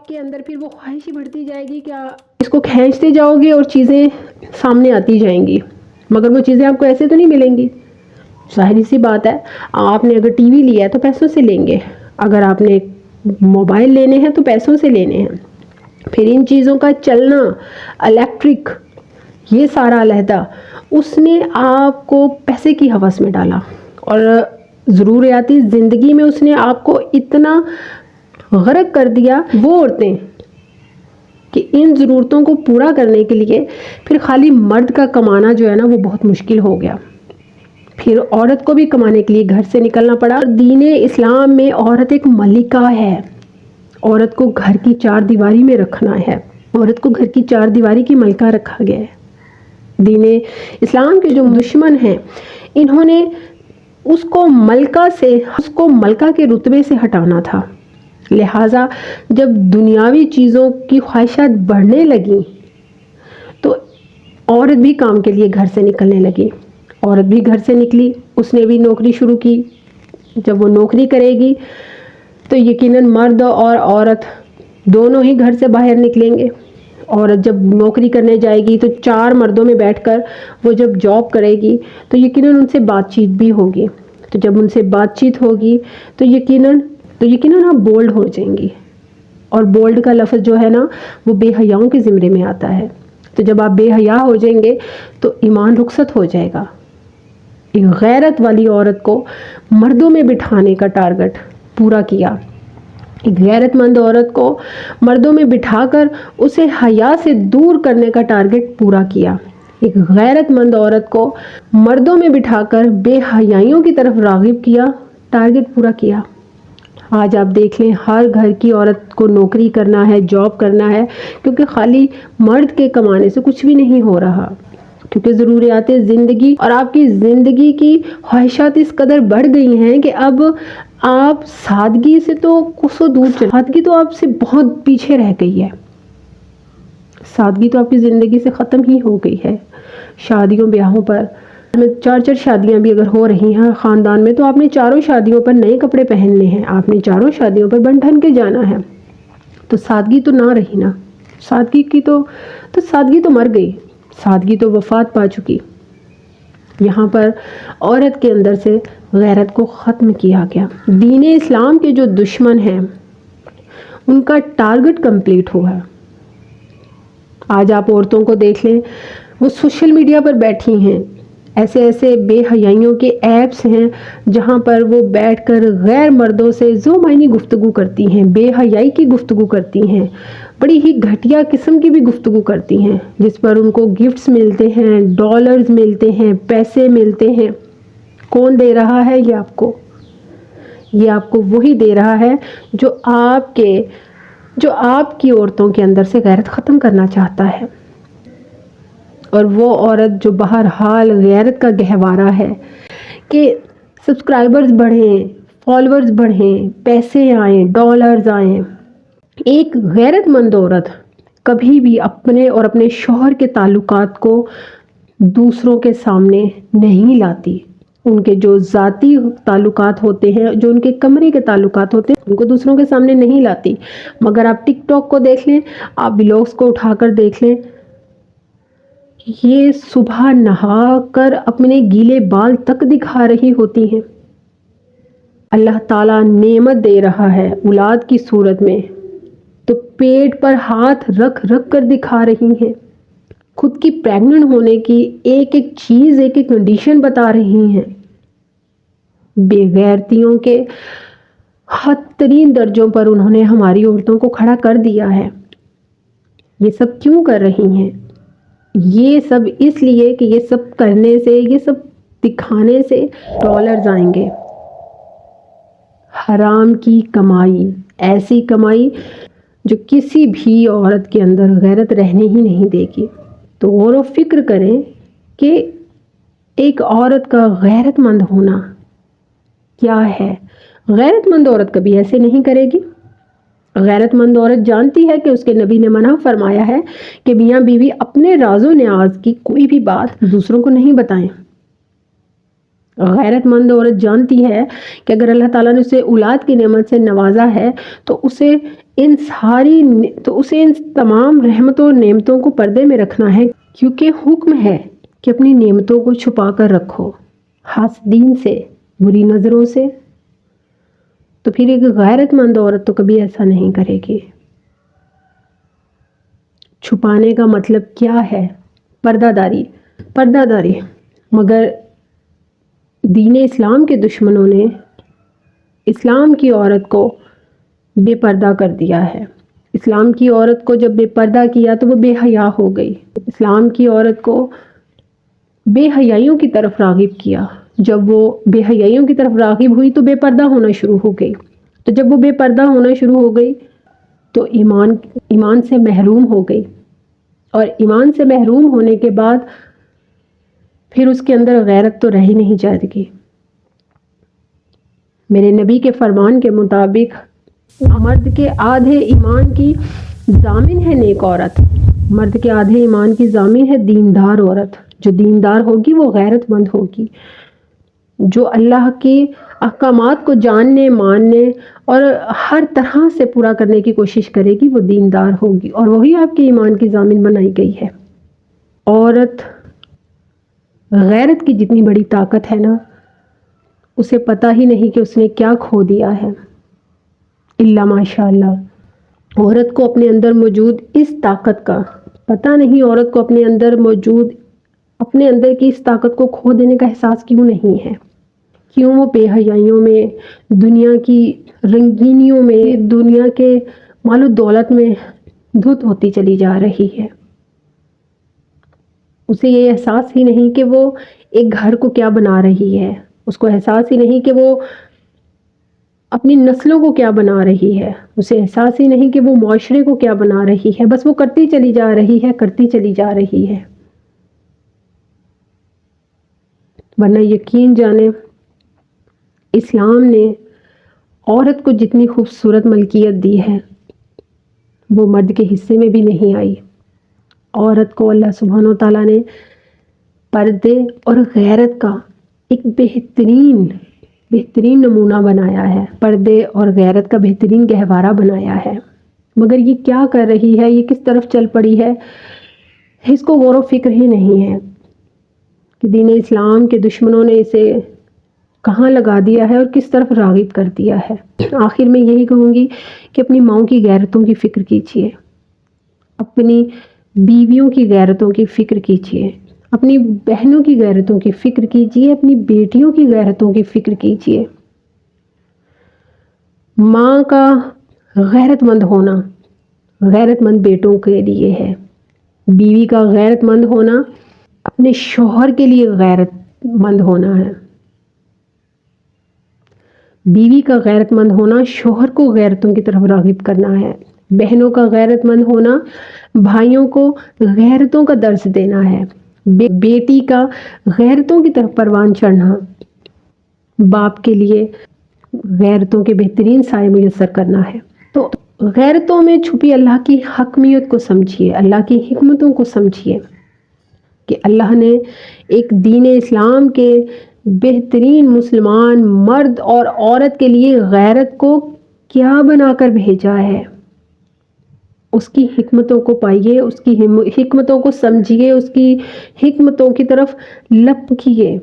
آپ کے اندر پھر وہ خواہش ہی بڑھتی جائے گی کہ اس کو کھینچتے جاؤ گے اور چیزیں سامنے آتی جائیں گی، مگر وہ چیزیں آپ کو ایسے تو نہیں ملیں گی. ظاہری سی بات ہے، آپ نے اگر ٹی وی لیا ہے تو پیسوں سے لیں گے، اگر آپ نے موبائل لینے ہیں تو پیسوں سے لینے ہیں. پھر ان چیزوں کا چلنا، الیکٹرک، یہ سارا علیحدہ، اس نے آپ کو پیسے کی ہوس میں ڈالا اور ضروریاتی زندگی میں اس نے آپ کو اتنا غرق کر دیا. وہ عورتیں کہ ان ضرورتوں کو پورا کرنے کے لیے پھر خالی مرد کا کمانا جو ہے نا وہ بہت مشکل ہو گیا. پھر عورت کو بھی کمانے کے لیے گھر سے نکلنا پڑا. دین اسلام میں عورت ایک ملکہ ہے، عورت کو گھر کی چار دیواری میں رکھنا ہے، عورت کو گھر کی چار دیواری کی ملکہ رکھا گیا ہے. دین اسلام کے جو دشمن ہیں انہوں نے اس کو ملکہ کے رتبے سے ہٹانا تھا. لہٰذا جب دنیاوی چیزوں کی خواہشات بڑھنے لگیں تو عورت بھی کام کے لیے گھر سے نکلنے لگی. عورت بھی گھر سے نکلی، اس نے بھی نوکری شروع کی. جب وہ نوکری کرے گی تو یقیناً مرد اور عورت دونوں ہی گھر سے باہر نکلیں گے. عورت جب نوکری کرنے جائے گی تو چار مردوں میں بیٹھ کر وہ جب جاب کرے گی تو یقیناً ان سے بات چیت بھی ہوگی. تو جب ان سے بات چیت ہوگی تو یقیناً آپ بولڈ ہو جائیں گی، اور بولڈ کا لفظ جو ہے نا وہ بے حیاؤں کے زمرے میں آتا ہے. تو جب آپ بے حیا ہو جائیں گے تو ایمان رخصت ہو جائے گا. ایک غیرت والی عورت کو مردوں میں بٹھانے کا ٹارگٹ پورا کیا. ایک غیرت مند عورت کو مردوں میں بٹھا کر اسے حیا سے دور کرنے کا ٹارگٹ پورا کیا. ایک غیرت مند عورت کو مردوں میں بٹھا کر بے حیائیوں کی طرف راغب کیا، ٹارگٹ پورا کیا. آج آپ دیکھ لیں ہر گھر کی عورت کو نوکری کرنا ہے، جاب کرنا ہے، کیونکہ خالی مرد کے کمانے سے کچھ بھی نہیں ہو رہا. کیونکہ ضروریات زندگی اور آپ کی زندگی کی خواہشات اس قدر بڑھ گئی ہیں کہ اب آپ سادگی سے تو کوسوں دور سادگی تو آپ سے بہت پیچھے رہ گئی ہے. سادگی تو آپ کی زندگی سے ختم ہی ہو گئی ہے. شادیوں بیاہوں پر چار شادیاں بھی اگر ہو رہی ہیں خاندان میں تو آپ نے چاروں شادیوں پر نئے کپڑے پہننے ہیں، آپ نے چاروں شادیوں پر بن ٹھن کے جانا ہے. تو سادگی تو نہ رہی نا، سادگی تو مر گئی، سادگی تو وفات پا چکی. یہاں پر عورت کے اندر سے غیرت کو ختم کیا گیا. دین اسلام کے جو دشمن ہیں ان کا ٹارگٹ کمپلیٹ ہوا. آج آپ عورتوں کو دیکھ لیں، وہ سوشل میڈیا پر بیٹھی ہیں، ایسے بے حیائیوں کے ایپس ہیں جہاں پر وہ بیٹھ کر غیر مردوں سے ذو معنی گفتگو کرتی ہیں، بے حیائی کی گفتگو کرتی ہیں، بڑی ہی گھٹیا قسم کی بھی گفتگو کرتی ہیں، جس پر ان کو گفٹس ملتے ہیں، ڈالرز ملتے ہیں، پیسے ملتے ہیں. کون دے رہا ہے یہ آپ کو؟ یہ آپ کو وہی دے رہا ہے جو آپ کی عورتوں کے اندر سے غیرت ختم کرنا چاہتا ہے. اور وہ عورت جو بہرحال غیرت کا گہوارہ ہے کہ سبسکرائبرز بڑھیں، فالوورز بڑھیں، پیسے آئیں، ڈالرز آئیں. ایک غیرت مند عورت کبھی بھی اپنے اور اپنے شوہر کے تعلقات کو دوسروں کے سامنے نہیں لاتی. ان کے جو ذاتی تعلقات ہوتے ہیں، جو ان کے کمرے کے تعلقات ہوتے ہیں، ان کو دوسروں کے سامنے نہیں لاتی. مگر آپ ٹک ٹاک کو دیکھ لیں، آپ ولاگز کو اٹھا کر دیکھ لیں، یہ صبح نہا کر اپنے گیلے بال تک دکھا رہی ہوتی ہیں. اللہ تعالیٰ نعمت دے رہا ہے اولاد کی صورت میں تو پیٹ پر ہاتھ رکھ کر دکھا رہی ہیں. خود کی پریگننٹ ہونے کی ایک چیز، ایک کنڈیشن بتا رہی ہیں. بے غیرتیوں کے حد ترین درجوں پر انہوں نے ہماری عورتوں کو کھڑا کر دیا ہے. یہ سب کیوں کر رہی ہیں؟ یہ سب اس لیے کہ یہ سب کرنے سے، یہ سب دکھانے سے ڈالرز آئیں گے. حرام کی کمائی، ایسی کمائی جو کسی بھی عورت کے اندر غیرت رہنے ہی نہیں دے گی. تو غور و فکر کریں کہ ایک عورت کا غیرت مند ہونا کیا ہے. غیرت مند عورت کبھی ایسے نہیں کرے گی. غیرت مند عورت جانتی ہے کہ اس کے نبی نے منع فرمایا ہے کہ میاں بیوی اپنے راز و نیاز کی کوئی بھی بات دوسروں کو نہیں بتائیں. غیرت مند عورت جانتی ہے کہ اگر اللہ تعالیٰ نے اسے اولاد کی نعمت سے نوازا ہے تو اسے تو اسے ان تمام رحمتوں اور نعمتوں کو پردے میں رکھنا ہے، کیونکہ حکم ہے کہ اپنی نعمتوں کو چھپا کر رکھو حاسدین سے، بری نظروں سے۔ تو پھر ایک غیرت مند عورت تو کبھی ایسا نہیں کرے گی۔ چھپانے کا مطلب کیا ہے؟ پردہ داری۔ مگر دین اسلام کے دشمنوں نے اسلام کی عورت کو بے پردہ کر دیا ہے۔ اسلام کی عورت کو جب بے پردہ کیا تو وہ بے حیا ہو گئی۔ اسلام کی عورت کو بے حیائیوں کی طرف راغب کیا۔ جب وہ بے حیائیوں کی طرف راغب ہوئی تو بے پردہ ہونا شروع ہو گئی۔ تو جب وہ بے پردہ ہونا شروع ہو گئی تو ایمان سے محروم ہو گئی، اور ایمان سے محروم ہونے کے بعد پھر اس کے اندر غیرت تو رہ ہی نہیں جائے گی۔ میرے نبی کے فرمان کے مطابق مرد کے آدھے ایمان کی ضامن ہے نیک عورت، مرد کے آدھے ایمان کی ضامن ہے دیندار عورت۔ جو دیندار ہوگی وہ غیرت مند ہوگی، جو اللہ کے احکامات کو جاننے، ماننے اور ہر طرح سے پورا کرنے کی کوشش کرے گی، وہ دیندار ہوگی، اور وہی آپ کے ایمان کی ضامن بنائی گئی ہے۔ عورت غیرت کی جتنی بڑی طاقت ہے نا، اسے پتہ ہی نہیں کہ اس نے کیا کھو دیا ہے، الا ماشاء اللہ۔ عورت کو اپنے اندر موجود اس طاقت کا پتہ نہیں، عورت کو اپنے اندر کی اس طاقت کو کھو دینے کا احساس کیوں نہیں ہے؟ کیوں وہ بے حیائیوں میں، دنیا کی رنگینیوں میں، دنیا کے مال و دولت میں دھت ہوتی چلی جا رہی ہے؟ اسے یہ احساس ہی نہیں کہ وہ ایک گھر کو کیا بنا رہی ہے، اس کو احساس ہی نہیں کہ وہ اپنی نسلوں کو کیا بنا رہی ہے، اسے احساس ہی نہیں کہ وہ معاشرے کو کیا بنا رہی ہے، بس وہ کرتی چلی جا رہی ہے۔ ورنہ یقین جانے اسلام نے عورت کو جتنی خوبصورت ملکیت دی ہے وہ مرد کے حصے میں بھی نہیں آئی۔ عورت کو اللہ سبحانہ و تعالیٰ نے پردے اور غیرت کا ایک بہترین نمونہ بنایا ہے، پردے اور غیرت کا بہترین گہوارہ بنایا ہے، مگر یہ کیا کر رہی ہے، یہ کس طرف چل پڑی ہے، اس کو غور و فکر ہی نہیں ہے کہ دین اسلام کے دشمنوں نے اسے کہاں لگا دیا ہے اور کس طرف راغب کر دیا ہے۔ آخر میں یہی کہوں گی کہ اپنی ماؤں کی غیرتوں کی فکر کیجیے، اپنی بیویوں کی غیرتوں کی فکر کیجیے، اپنی بہنوں کی غیرتوں کی فکر کیجیے، اپنی بیٹیوں کی غیرتوں کی فکر کیجیے۔ ماں کا غیرت مند ہونا غیرت مند بیٹوں کے لیے ہے، بیوی کا غیرت مند ہونا اپنے شوہر کے لیے غیرت مند ہونا ہے، بیوی کا غیرت مند ہونا شوہر کو غیرتوں کی طرف راغب کرنا ہے، بہنوں کا غیرت مند ہونا بھائیوں کو غیرتوں کا درس دینا ہے، بیٹی کا غیرتوں کی طرف پروان چڑھنا باپ کے لیے غیرتوں کے بہترین سائے میسر کرنا ہے۔ تو غیرتوں میں چھپی اللہ کی حکمیت کو سمجھیے، اللہ کی حکمتوں کو سمجھیے کہ اللہ نے ایک دین اسلام کے بہترین مسلمان مرد اور عورت کے لیے غیرت کو کیا بنا کر بھیجا ہے۔ اس کی حکمتوں کو پائیے، اس کی حکمتوں کو سمجھیے، اس کی حکمتوں کی طرف لپکیے۔